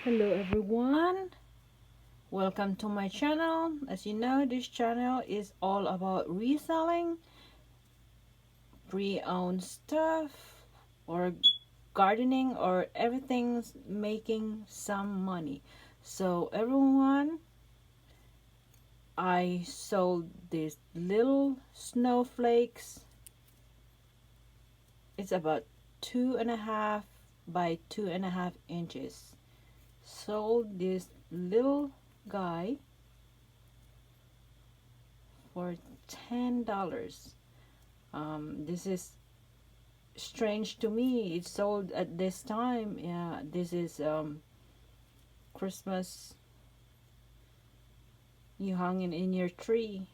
Hello everyone, welcome to my channel. As you know, this channel is all about reselling pre-owned stuff or gardening or everything's making some money. So everyone, I sold these little snowflakes. It's about 2.5 by 2.5 inches. Sold this little guy for $10. This is strange to me. It's sold at this time. Yeah, this is Christmas. You hung it in your tree,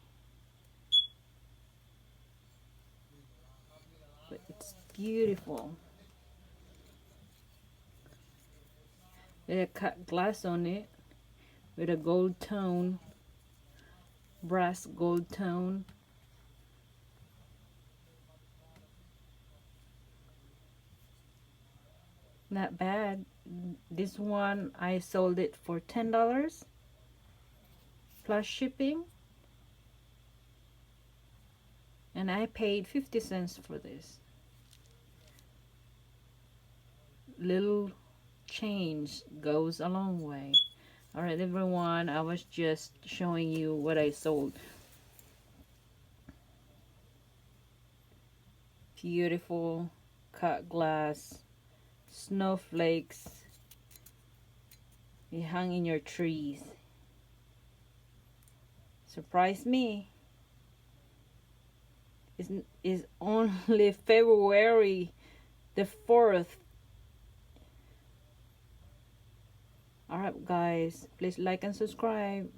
but it's beautiful. With a cut glass on it, with a gold tone, brass gold tone. Not bad. This one I sold it for $10 plus shipping, and I paid 50 cents for this. Little change goes a long way. All right, everyone, I was just showing you what I sold. Beautiful cut glass snowflakes. You hung in your trees. Surprise me. It's only February the 4th. Alright guys, please like and subscribe.